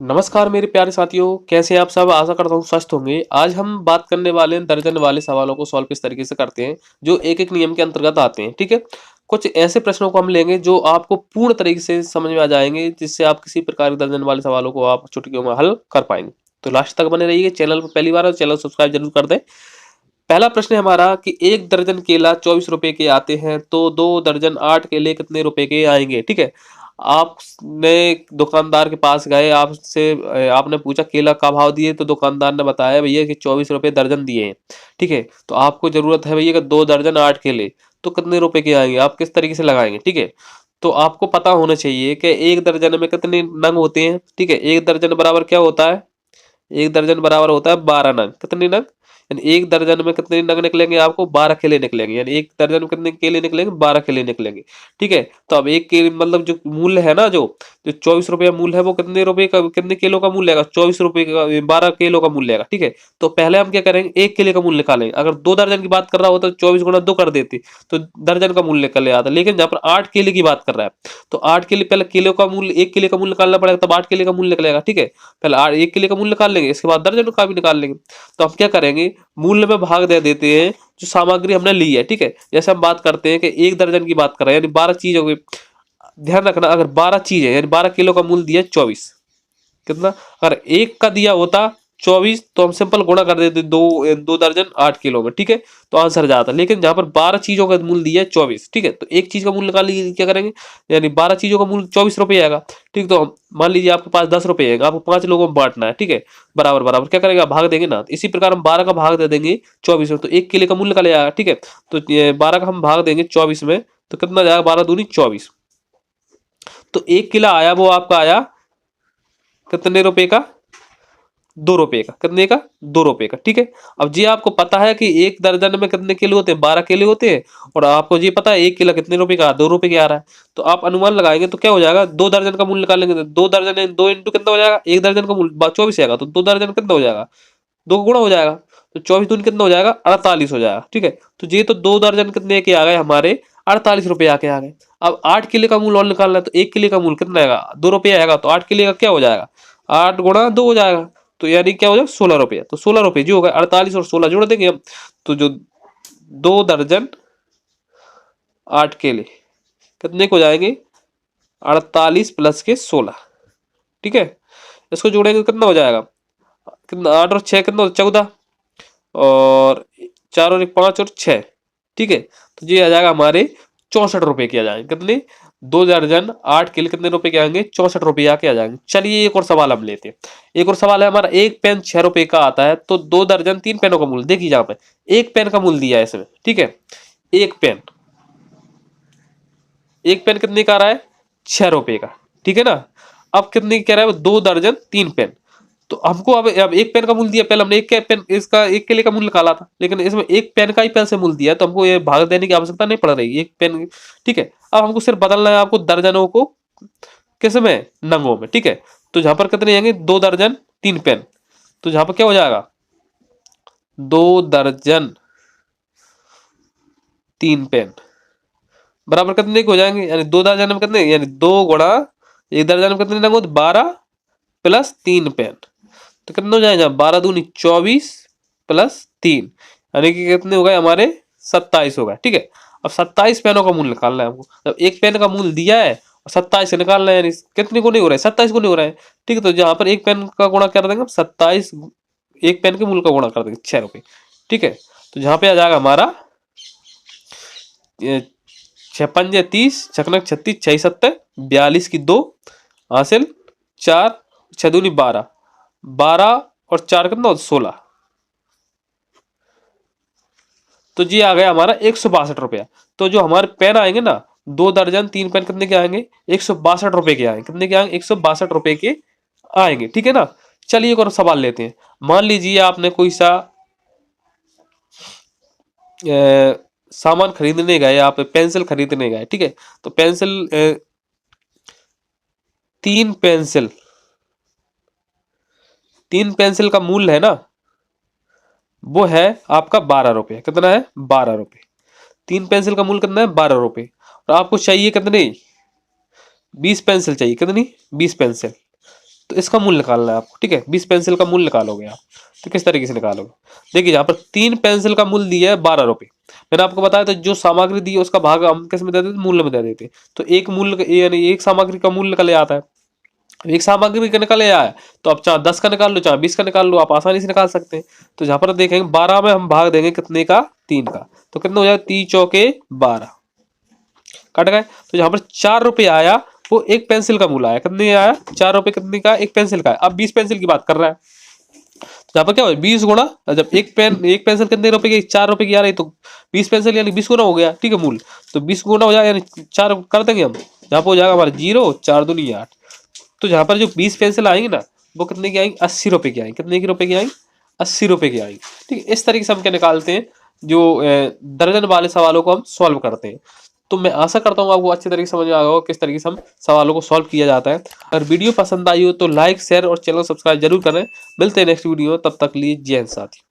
नमस्कार मेरे प्यारे साथियों, कैसे हैं आप सब? आशा करता हूँ स्वस्थ होंगे। आज हम बात करने वाले हैं दर्जन वाले सवालों को सॉल्व किस तरीके से करते हैं, जो एक-एक नियम के अंतर्गत आते हैं, ठीक है? कुछ ऐसे प्रश्नों को हम लेंगे जो आपको पूर्ण तरीके से समझ में आ जाएँगे, जिससे आप किसी प्रकार के दर्जन वाले सवालों को आप चुटकियों में हल कर पाएँगे। तो लास्ट तक बने रहिए। चैनल पर पहली बार है तो चैनल सब्सक्राइब ज़रूर कर दें। पहला प्रश्न है हमारा कि 1 दर्जन केला ₹24 के आते हैं, तो 2 दर्जन 8 केले कितने रुपए के आएँगे? ठीक है? आपने दुकानदार के पास गए, आपने पूछा केला क्या भाव दिए? तो दुकानदार ने बताया भैया कि ₹24 दर्जन दिए हैं। ठीक है? तो आपको ज़रूरत है भैया कि 2 दर्जन 8 केले, तो कितने रुपए के आएँगे? आप किस तरीके से लगाएँगे? ठीक है? तो आपको पता होना चाहिए कि 1 दर्जन में कितने नंग होते हैं? ठीक है? 1 दर्जन बराबर क्या होता है? 1 दर्जन बराबर होता है 12 नग। कितने नग? यानी 1 दर्जन में कितने नग निकलेंगे आपको? 12 केले निकलेंगे। यानी 1 दर्जन में कितने केले निकलेंगे? 12 केले निकलेंगे। ठीक है? तो अब 1 केले मतलब जो मूल्य है ना जो ₹24 मूल्य है वो कितने रुपए का कितने किलो का मूल्य आएगा? ₹24 का 12 किलो का मूल्य आएगा। ठीक है? तो पहले हम क्या करेंगे? 1 केले का मूल्य निकालेंगे। अगर 2 दर्जन की बात कर रहा होता तो 24 गुणा 2 कर देते, तो दर्जन का मूल्य निकल आता। लेकिन जहाँ पर 8 केले की बात कर रहा है, तो 8 केले पहले किलो का मूल्य 1 केले का मूल्य निकालना पड़ेगा, तब 8 केले का मूल्य निकलेगा। ठीक है? पहले 1 केले का मूल्य निकाल लेंगे, इसके बाद दर्जन का भी निकाल लेंगे। तो हम क्या करेंगे? मूल्य में भाग दे देते हैं जो सामग्री हमने ली है। ठीक है? जैसे हम बात करते हैं कि 1 दर्जन की बात कर रहे हैं, यानी 12 चीज हो गई। ध्यान रखना, अगर 12 चीज है यानी 12 किलो का मूल्य दिया है 24, कितना? अगर एक का दिया होता 24 तो हम सिंपल गुणा कर देते, दो दर्जन 8 किलो में। ठीक है? तो आंसर जाता। लेकिन जहां पर 12 चीजों का मूल्य दिया है 24, ठीक है, तो एक चीज का मूल्य निकाल लीजिए, क्या करेंगे? यानी 12 चीजों का मूल्य 24 रुपये आएगा। ठीक, तो मान लीजिए आपके पास 10 रुपये है, आपको 5 लोगों में बांटना है। ठीक है? बराबर बराबर क्या करेंगे? भाग देंगे ना। इसी प्रकार हम 12 का भाग दे देंगे 24 में, तो 1 किलो का मूल्य निकल आएगा। ठीक है? तो 12 का हम भाग देंगे 24 में, तो कितना जाएगा? 12 दूनी 24। तो 1 किलो आया, वो आपका आया कितने रुपए का? 2 रुपए का। कितने का? 2 रुपए का। ठीक है? अब जी आपको पता है कि एक दर्जन में कितने केले होते हैं? 12 केले होते हैं। और आपको ये पता है 1 किलो कितने रुपए का? 2 रुपए के आ रहा है। तो आप अनुमान लगाएंगे तो क्या हो जाएगा? 2 दर्जन का मूल्य निकालेंगे तो 2 दर्जन 2 इंटू कितना हो जाएगा? 1 दर्जन का मूल्य 24 आएगा, तो 2 दर्जन कितना हो जाएगा? 2 का गुणा हो जाएगा। तो 24 दूनी कितना हो जाएगा? 48 हो जाएगा। ठीक है? तो ये तो 2 दर्जन कितने के आ गए हमारे? 48 रुपए आके आ गए। अब 8 किलो का मूल्य और निकालना है, तो 1 किलो का मूल्य कितना आएगा? 2 रुपये आएगा। तो 8 किलो का क्या हो जाएगा? 8 गुणा 2 हो जाएगा। तो यानी क्या हो जाएगा? 16 रुपये। तो 16 रुपये जो होगा, 48 और 16 जोड़ देंगे हम, तो जो 2 दर्जन 8 केले कितने को जाएंगे? 48 प्लस के 16। ठीक है? इसको जोड़ेंगे तो कितना हो जाएगा? कितना? 8 और 6 कितना? 14। और 4 और 1 5 और 6। ठीक है? तो ये आ जाएगा हमारे 64 रुपए के आ जाएंगे। कितने? 2 दर्जन 8 केले कितने रुपए के आएंगे? 64 रुपए आके आ जाएंगे। चलिए एक और सवाल हम लेते हैं। एक और सवाल है हमारा, एक पेन 6 रुपए का आता है, तो 2 दर्जन 3 पेनों का मूल्य देखिए। यहाँ पे एक पेन का मूल्य दिया है इसमें। ठीक है? एक पेन, एक पेन कितने का आ रहा है? 6 रुपए का। ठीक है ना? अब कितने की कह रहा है? 2 दर्जन 3 पेन। तो हमको अब एक पेन का मूल्य दिया, पहले हमने एक पेन, इसका एक केले का मूल्य निकाला था, लेकिन इसमें एक पेन का ही पैसे मूल्य दिया है, तो हमको ये भाग देने की आवश्यकता नहीं पड़ रही एक पेन। ठीक है? अब हमको सिर्फ बदलना है आपको दर्जनों को किस में? नंगों में। ठीक है? तो जहां पर कितने आएंगे? 2 दर्जन 3 पेन। तो जहां पर क्या हो जाएगा? 2 दर्जन 3 पेन बराबर कितने के हो जाएंगे? यानी 2 दर्जन में कितने? यानी 2 गुणा 1 दर्जन में कितने नंग होते? 12 प्लस 3 पेन। तो कितने हो जाएगा? 12 दूनी 24 प्लस 3, यानी कि कितने हो गए हमारे? 27 हो गए। ठीक है? अब 27 पेनों का मूल्य निकालना है हमको। जब एक पेन का मूल्य दिया है और 27 से निकालना है, यानी कितने को नहीं हो रहा है? 27 को नहीं हो रहा है। ठीक है? तो जहां पर एक पेन का गुणा कर देंगे हम 27, एक पेन के मूल्य का गुणा कर देंगे 6 रुपए। ठीक है? तो जहां पे आ जाएगा हमारा 6 पंजे 30, छकनक 36, 6 7 42 की 2 हासिल 4, 6 दूनी 12, 12 और 4 कितना? 16। तो जी आ गया हमारा 162 रुपया। तो जो हमारे पेन आएंगे ना, 2 दर्जन 3 पेन कितने के आएंगे? 162 रुपए के आएंगे। कितने के आएंगे? 162 रुपए के आएंगे। ठीक है ना? चलिए एक और सवाल लेते हैं। मान लीजिए आपने कोई सा सामान खरीदने गए, आप पेंसिल खरीदने गए। ठीक है? तो पेंसिल 3 पेंसिल, 3 पेंसिल का मूल्य है ना, वो है आपका 12 रुपये। कितना है? 12 रुपये। 3 पेंसिल का मूल्य कितना है? 12 रुपये। और आपको चाहिए कितने? 20 पेंसिल चाहिए। कितनी? 20 पेंसिल। तो इसका मूल्य निकालना है आपको, ठीक है। 20 पेंसिल का मूल्य निकालोगे आप, तो किस तरीके से निकालोगे? देखिए यहाँ पर 3 पेंसिल का मूल्य दिया है 12 रुपए। मैंने आपको बताया था जो सामग्री दी है उसका भाग हम किस में दे देते, मूल्य में दे देते। तो एक मूल्य यानी एक सामग्री का मूल्य निकल आता है। एक सामग्री का निकल आया है तो आप चाहे 10 का निकाल लो, चाहे 20 का निकाल लो, आप आसानी से निकाल सकते हैं। तो जहां पर देखेंगे 12 में हम भाग देंगे कितने का, 3 का, तो कितना हो जाएगा, 3 चौके 12 कट गए। तो जहां पर 4 रुपए आया वो एक पेंसिल का मूल्य आया, कितने आया, 4 रुपए कितने का, एक पेंसिल का है। अब 20 पेंसिल की बात कर रहा है, तो यहाँ पर क्या हो, 20 गुणा, जब एक पेंसिल कितने रुपए की, 4 रुपए की आ रही, तो 20 पेंसिल यानी 20 गुना हो गया, ठीक है मूल्य। तो 20 गुना हो जाएगा यानी 4 कर देंगे हम, यहाँ पर हो जाएगा हमारा 0, 4 दूनी 8। तो जहां पर जो 20 पेंसिल आएंगी ना वो कितने की आएंगी, 80 रुपए की आएंगी। कितने की रुपए की आएंगी, 80 रुपए की आएंगी, ठीक है। इस तरीके से हम क्या निकालते हैं, जो दर्जन वाले सवालों को हम सॉल्व करते हैं। तो मैं आशा करता हूँ आपको अच्छे तरीके से समझ में आ गया होगा किस तरीके से हम सवालों को सॉल्व किया जाता है। अगर वीडियो पसंद आई हो तो लाइक, शेयर और चैनल सब्सक्राइब जरूर करें। मिलते हैं नेक्स्ट वीडियो, तब तक लिए जय हिंद साथियों।